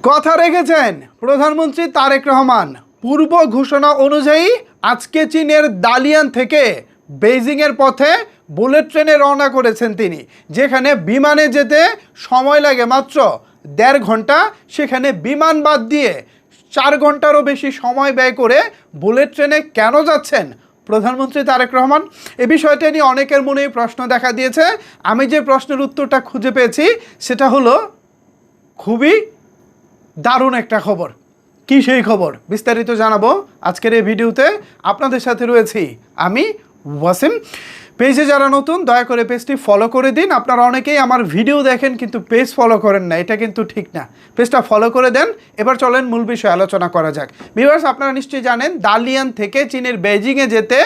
কথা রেখেছেন প্রধানমন্ত্রী তারেক রহমান। পূর্ব ঘোষণা অনুযায়ী আজকে চীনের দালিয়ান থেকে বেইজিংয়ের পথে বুলেট ট্রেনে রওনা করেছেন তিনি, যেখানে বিমানে যেতে সময় লাগে মাত্র 1.5 ঘন্টা, সেখানে বিমান বাদ দিয়ে 4 ঘন্টারও বেশি সময় ব্যয় করে বুলেট ট্রেনে কেন যাচ্ছেন প্রধানমন্ত্রী তারেক রহমান? এই বিষয়টা নিয়ে অনেকের মনেই প্রশ্ন দেখা দিয়েছে। আমি যে প্রশ্নের উত্তরটা খুঁজে পেয়েছি সেটা হলো খুবই দারুণ একটা খবর। কি সেই খবর বিস্তারিত জানাবো আজকের এই ভিডিওতে। আপনাদের সাথে রয়েছি আমি ওয়াসিম। পেজে যারা নতুন দয়া করে পেজটি ফলো করে দিন। আপনারা অনেকেই আমার ভিডিও দেখেন কিন্তু পেজ ফলো করেন না, এটা কিন্তু ঠিক না। পেজটা ফলো করে দেন। এবার চলেন মূল বিষয়ে আলোচনা করা যাক। ভিউয়ার্স, আপনারা নিশ্চয়ই জানেন দালিয়ান থেকে চীনের বেইজিংয়ে যেতে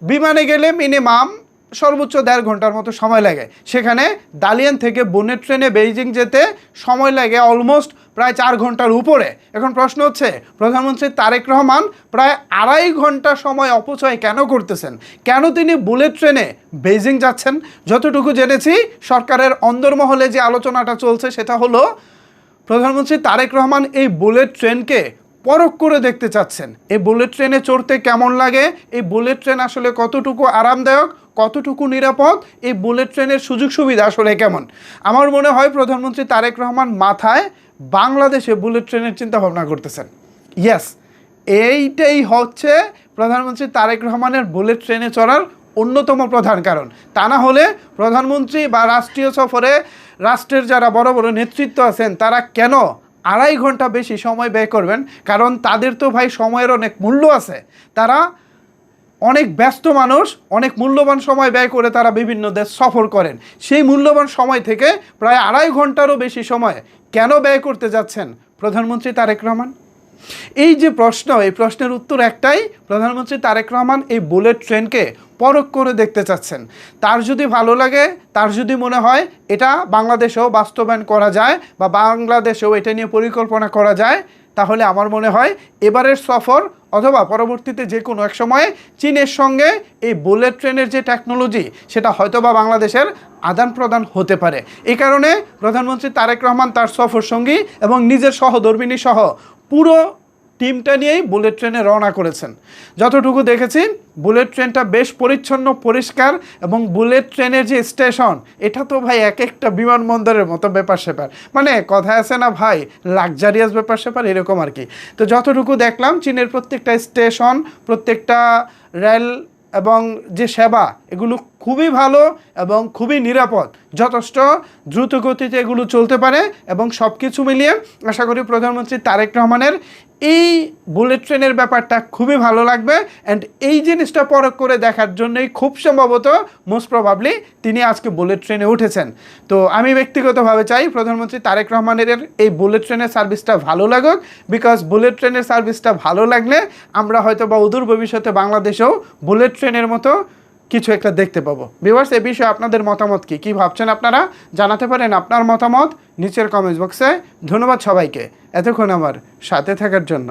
বিমানে গেলে মিনিমাম সর্বোচ্চ 1.5 ঘন্টার মতো সময় লাগে। সেখানে দালিয়ান থেকে বুলেট ট্রেনে বেইজিং যেতে সময় লাগে অলমোস্ট প্রায় 4 ঘন্টার উপরে। এখন প্রশ্ন হচ্ছে প্রধানমন্ত্রী তারেক রহমান প্রায় 2.5 ঘন্টা সময় অপচয় কেন করতেছেন? কেন তিনি বুলেট ট্রেনে বেইজিং যাচ্ছেন? যতটুকু জেনেছি সরকারের অন্দরমহলে যে আলোচনাটা চলছে সেটা হলো প্রধানমন্ত্রী তারেক রহমান এই বুলেট ট্রেনকে পরখ করে দেখতে চাচ্ছেন। এই বুলেট ট্রেনে চড়তে কেমন লাগে, এই বুলেট ট্রেন আসলে কতটুকু আরামদায়ক, কতটুকু নিরাপদ, এই বুলেট ট্রেনের সুযোগ সুবিধা আসলে কেমন। আমার মনে হয় প্রধানমন্ত্রী তারেক রহমান মাথায় বাংলাদেশে বুলেট ট্রেনের চিন্তা ভাবনা করতেছেন। ইয়েস, এইটাই হচ্ছে প্রধানমন্ত্রী তারেক রহমানের বুলেট ট্রেনে চড়ার অন্যতম প্রধান কারণ। তা না হলে প্রধানমন্ত্রী বা রাষ্ট্রীয় সফরে রাষ্ট্রের যারা বড় বড় নেতৃত্ব আছেন তারা কেন 2.5 ঘন্টা বেশি সময় ব্যয় করবেন? কারণ তাদের তো ভাই সময়ের অনেক মূল্য আছে। তারা অনেক ব্যস্ত মানুষ, অনেক মূল্যবান সময় ব্যয় করে তারা বিভিন্ন দেশ সফর করেন। সেই মূল্যবান সময় থেকে প্রায় 2.5 ঘন্টারও বেশি সময় কেন ব্যয় করতে যাচ্ছেন প্রধানমন্ত্রী তারেক রহমান? এই যে প্রশ্ন, এই প্রশ্নের উত্তর একটাই, প্রধানমন্ত্রী তারেক রহমান এই বুলেট ট্রেনকে পরখ করে দেখতে চাচ্ছেন। তার যদি ভালো লাগে, তার যদি মনে হয় এটা বাংলাদেশেও বাস্তবায়ন করা যায় বা বাংলাদেশেও এটা নিয়ে পরিকল্পনা করা যায়, তাহলে আমার মনে হয় এবারের সফর অথবা পরবর্তীতে যে কোনো এক সময়ে চীনের সঙ্গে এই বুলেট ট্রেনের যে টেকনোলজি সেটা হয়তো বা বাংলাদেশের আদান প্রদান হতে পারে। এই কারণে প্রধানমন্ত্রী তারেক রহমান তার সফর সঙ্গী এবং নিজের সহধর্মিণী সহ পুরো টিমটা নিয়েই বুলেট ট্রেনে রওনা করেছেন। যতটুকু দেখেছি বুলেট ট্রেনটা বেশ পরিচ্ছন্ন, পরিষ্কার, এবং বুলেট ট্রেনের যে স্টেশন এটা তো ভাই এক একটা বিমানবন্দরের মতো ব্যাপার স্যাপার, মানে কথা আছে না ভাই, লাক্সারিয়াস ব্যাপার স্যাপার এরকম আর কি। তো যতটুকু দেখলাম চীনের প্রত্যেকটা স্টেশন, প্রত্যেকটা রেল এবং যে সেবা এগুলো খুবই ভালো এবং খুবই নিরাপদ, যথেষ্ট দ্রুত গতিতে এগুলো চলতে পারে। এবং সব কিছু মিলিয়ে আশা করি প্রধানমন্ত্রী তারেক রহমানের এই বুলেট ট্রেনের ব্যাপারটা খুবই ভালো লাগবে। অ্যান্ড এই জিনিসটা পরখ করে দেখার জন্যই খুব সম্ভবত মোস্ট প্রবাবলি তিনি আজকে বুলেট ট্রেনে উঠেছেন। তো আমি ব্যক্তিগতভাবে চাই প্রধানমন্ত্রী তারেক রহমানের এই বুলেট ট্রেনের সার্ভিসটা ভালো লাগুক, বিকজ বুলেট ট্রেনের সার্ভিসটা ভালো লাগলে আমরা হয়তো বা অদূর ভবিষ্যতে বাংলাদেশেও বুলেট ট্রেনের মতো কিছু একটা দেখতে পাবো। ভিউয়ার্স, এই বিষয়ে আপনাদের মতামত কি ভাবছেন আপনারা জানাতে পারেন আপনার মতামত নিচের কমেন্ট বক্সে। ধন্যবাদ সবাইকে এতক্ষণ আমার সাথে থাকার জন্য।